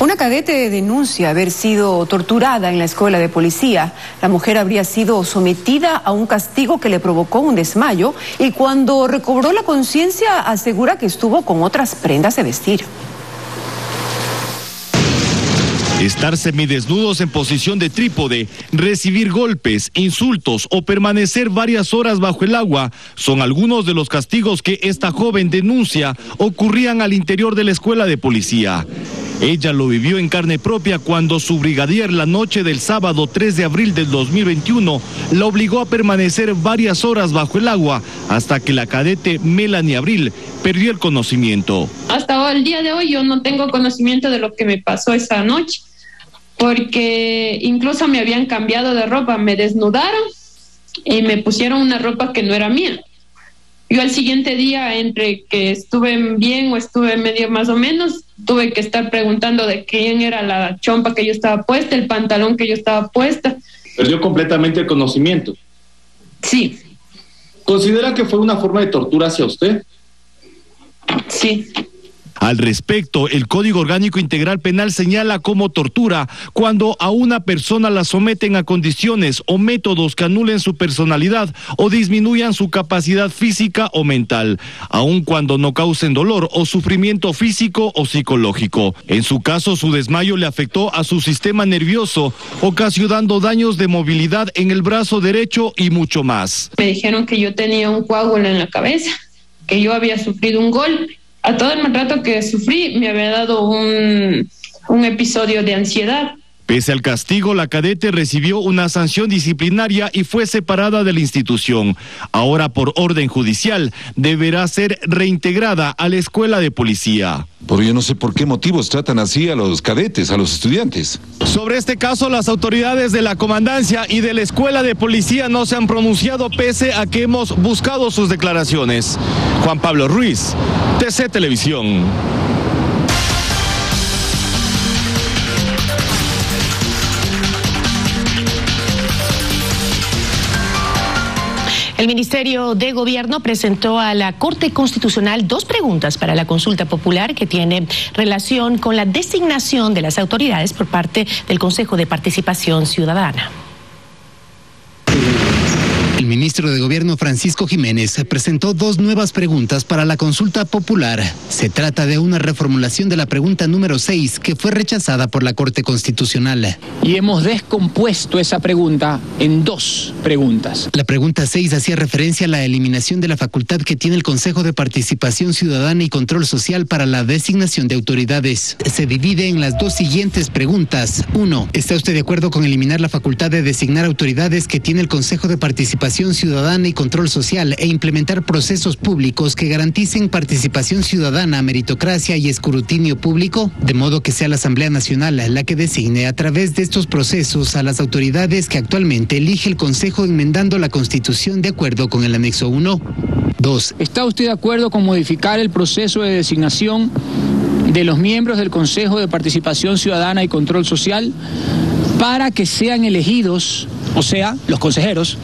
Una cadete denuncia haber sido torturada en la escuela de policía. La mujer habría sido sometida a un castigo que le provocó un desmayo y cuando recobró la conciencia asegura que estuvo con otras prendas de vestir. Estar semidesnudos en posición de trípode, recibir golpes, insultos o permanecer varias horas bajo el agua son algunos de los castigos que esta joven denuncia ocurrían al interior de la escuela de policía. Ella lo vivió en carne propia cuando su brigadier la noche del sábado 3 de abril del 2021 la obligó a permanecer varias horas bajo el agua hasta que la cadete Melanie Abril perdió el conocimiento. Hasta el día de hoy yo no tengo conocimiento de lo que me pasó esa noche, porque incluso me habían cambiado de ropa, me desnudaron y me pusieron una ropa que no era mía. Yo al siguiente día, entre que estuve bien o estuve medio más o menos, tuve que estar preguntando de quién era la chompa que yo estaba puesta, el pantalón que yo estaba puesta. ¿Perdió completamente el conocimiento? Sí. ¿Considera que fue una forma de tortura hacia usted? Sí. Al respecto, el Código Orgánico Integral Penal señala como tortura cuando a una persona la someten a condiciones o métodos que anulen su personalidad o disminuyan su capacidad física o mental, aun cuando no causen dolor o sufrimiento físico o psicológico. En su caso, su desmayo le afectó a su sistema nervioso, ocasionando daños de movilidad en el brazo derecho y mucho más. Me dijeron que yo tenía un coágulo en la cabeza, que yo había sufrido un golpe. A todo el maltrato que sufrí me había dado un episodio de ansiedad. Pese al castigo, la cadete recibió una sanción disciplinaria y fue separada de la institución. Ahora, por orden judicial, deberá ser reintegrada a la escuela de policía. Pero yo no sé por qué motivos tratan así a los cadetes, a los estudiantes. Sobre este caso, las autoridades de la comandancia y de la escuela de policía no se han pronunciado pese a que hemos buscado sus declaraciones. Juan Pablo Ruiz, TC Televisión. El Ministerio de Gobierno presentó a la Corte Constitucional 2 preguntas para la consulta popular que tiene relación con la designación de las autoridades por parte del Consejo de Participación Ciudadana. El ministro de Gobierno Francisco Jiménez presentó 2 nuevas preguntas para la consulta popular. Se trata de una reformulación de la pregunta número 6 que fue rechazada por la Corte Constitucional. Y hemos descompuesto esa pregunta en 2 preguntas. La pregunta 6 hacía referencia a la eliminación de la facultad que tiene el Consejo de Participación Ciudadana y Control Social para la designación de autoridades. Se divide en las 2 siguientes preguntas. 1. ¿Está usted de acuerdo con eliminar la facultad de designar autoridades que tiene el Consejo de Participación Ciudadana y Control Social e implementar procesos públicos que garanticen participación ciudadana, meritocracia y escrutinio público, de modo que sea la Asamblea Nacional la que designe a través de estos procesos a las autoridades que actualmente elige el Consejo enmendando la Constitución de acuerdo con el anexo 1? 2. ¿Está usted de acuerdo con modificar el proceso de designación de los miembros del Consejo de Participación Ciudadana y Control Social para que sean elegidos, o sea, los consejeros,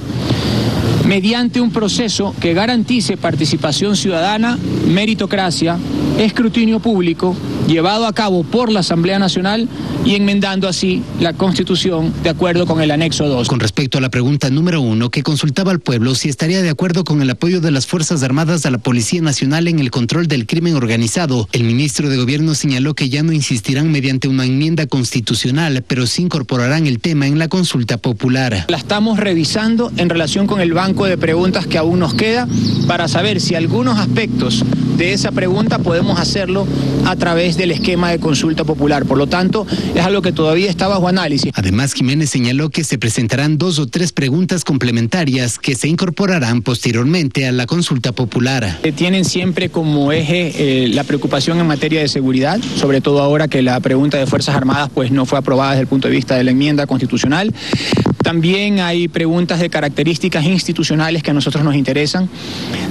mediante un proceso que garantice participación ciudadana, meritocracia, escrutinio público, llevado a cabo por la Asamblea Nacional y enmendando así la Constitución de acuerdo con el anexo 2. Con respecto a la pregunta número 1, que consultaba al pueblo si estaría de acuerdo con el apoyo de las Fuerzas Armadas a la Policía Nacional en el control del crimen organizado, el ministro de Gobierno señaló que ya no insistirán mediante una enmienda constitucional, pero sí incorporarán el tema en la consulta popular. La estamos revisando en relación con el banco de preguntas que aún nos queda para saber si algunos aspectos de esa pregunta podemos hacerlo a través del esquema de consulta popular. Por lo tanto, es algo que todavía está bajo análisis. Además, Jiménez señaló que se presentarán 2 o 3 preguntas complementarias que se incorporarán posteriormente a la consulta popular. Tienen siempre como eje la preocupación en materia de seguridad, sobre todo ahora que la pregunta de Fuerzas Armadas pues no fue aprobada desde el punto de vista de la enmienda constitucional. También hay preguntas de características institucionales que a nosotros nos interesan.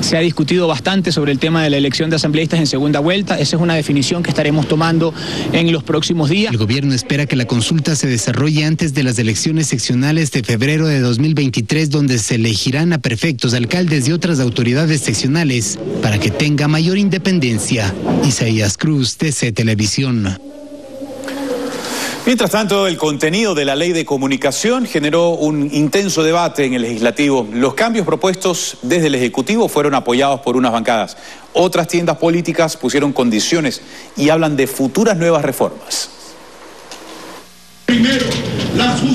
Se ha discutido bastante sobre el tema de la elección de asambleístas en segunda vuelta. Esa es una definición que estaremos tomando en los próximos días. El gobierno espera que la consulta se desarrolle antes de las elecciones seccionales de febrero de 2023, donde se elegirán a prefectos, alcaldes y otras autoridades seccionales para que tenga mayor independencia. Isaías Cruz, TC Televisión. Mientras tanto, el contenido de la ley de comunicación generó un intenso debate en el legislativo. Los cambios propuestos desde el Ejecutivo fueron apoyados por unas bancadas. Otras tiendas políticas pusieron condiciones y hablan de futuras nuevas reformas.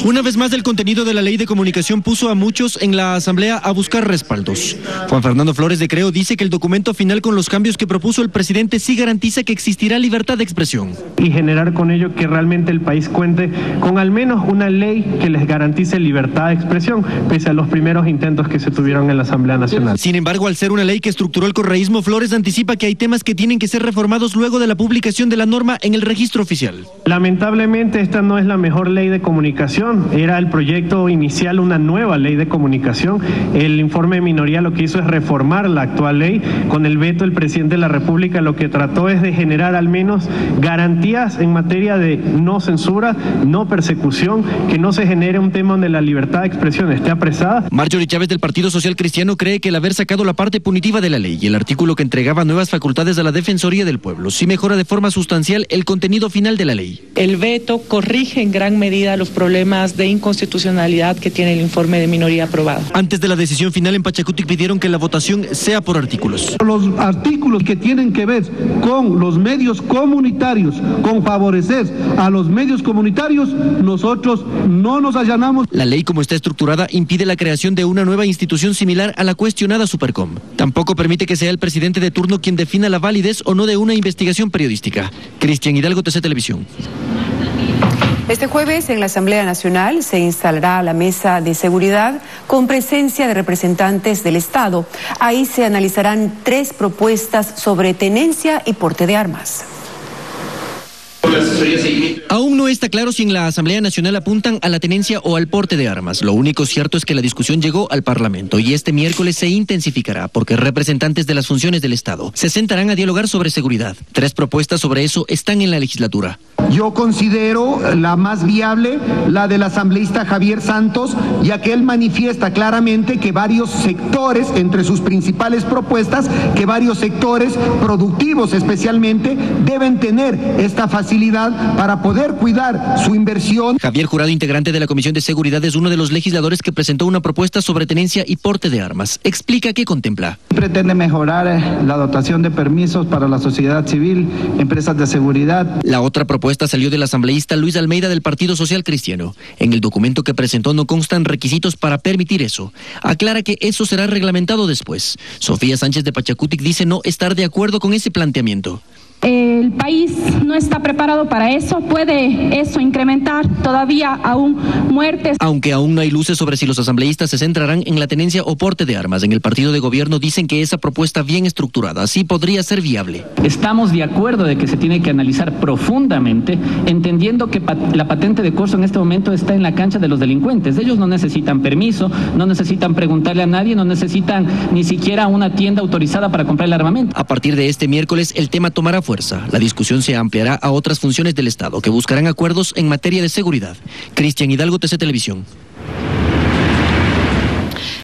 Una vez más, el contenido de la ley de comunicación puso a muchos en la Asamblea a buscar respaldos. Juan Fernando Flores de Creo dice que el documento final con los cambios que propuso el presidente sí garantiza que existirá libertad de expresión. Y generar con ello que realmente el país cuente con al menos una ley que les garantice libertad de expresión, pese a los primeros intentos que se tuvieron en la Asamblea Nacional. Sin embargo, al ser una ley que estructuró el correísmo, Flores anticipa que hay temas que tienen que ser reformados luego de la publicación de la norma en el registro oficial. Lamentablemente, esta no es la mejor ley de comunicación. Era el proyecto inicial una nueva ley de comunicación. El informe de minoría lo que hizo es reformar la actual ley. Con el veto del presidente de la República lo que trató es de generar al menos garantías en materia de no censura, no persecución, que no se genere un tema donde la libertad de expresión esté apresada. Marjorie Chávez del Partido Social Cristiano cree que el haber sacado la parte punitiva de la ley y el artículo que entregaba nuevas facultades a la Defensoría del Pueblo sí mejora de forma sustancial el contenido final de la ley. El veto corrige en gran medida los problemas de inconstitucionalidad que tiene el informe de minoría aprobado. Antes de la decisión final en Pachacutic pidieron que la votación sea por artículos. Los artículos que tienen que ver con los medios comunitarios, con favorecer a los medios comunitarios, nosotros no nos allanamos. La ley como está estructurada impide la creación de una nueva institución similar a la cuestionada Supercom. Tampoco permite que sea el presidente de turno quien defina la validez o no de una investigación periodística. Cristian Hidalgo, TC Televisión. Este jueves en la Asamblea Nacional se instalará la mesa de seguridad con presencia de representantes del Estado. Ahí se analizarán 3 propuestas sobre tenencia y porte de armas. Aún no está claro si en la Asamblea Nacional apuntan a la tenencia o al porte de armas. Lo único cierto es que la discusión llegó al Parlamento y este miércoles se intensificará porque representantes de las funciones del Estado se sentarán a dialogar sobre seguridad. 3 propuestas sobre eso están en la legislatura. Yo considero la más viable la del asambleísta Javier Santos, ya que él manifiesta claramente que varios sectores, entre sus principales propuestas, que varios sectores productivos especialmente deben tener esta facilidad para poder cuidar su inversión. Javier Jurado, integrante de la Comisión de Seguridad, es uno de los legisladores que presentó una propuesta sobre tenencia y porte de armas. Explica qué contempla. Pretende mejorar la dotación de permisos para la sociedad civil, empresas de seguridad. La otra propuesta salió del asambleísta Luis Almeida del Partido Social Cristiano. En el documento que presentó no constan requisitos para permitir eso. Aclara que eso será reglamentado después. Sofía Sánchez de Pachacutic dice no estar de acuerdo con ese planteamiento. El país no está preparado para eso, puede eso incrementar todavía aún muertes. Aunque aún no hay luces sobre si los asambleístas se centrarán en la tenencia o porte de armas, en el partido de gobierno dicen que esa propuesta bien estructurada sí podría ser viable. Estamos de acuerdo de que se tiene que analizar profundamente, entendiendo que la patente de corso en este momento está en la cancha de los delincuentes. Ellos no necesitan permiso, no necesitan preguntarle a nadie, no necesitan ni siquiera una tienda autorizada para comprar el armamento. A partir de este miércoles el tema tomará fuerza. La discusión se ampliará a otras funciones del Estado que buscarán acuerdos en materia de seguridad. Cristian Hidalgo, TC Televisión.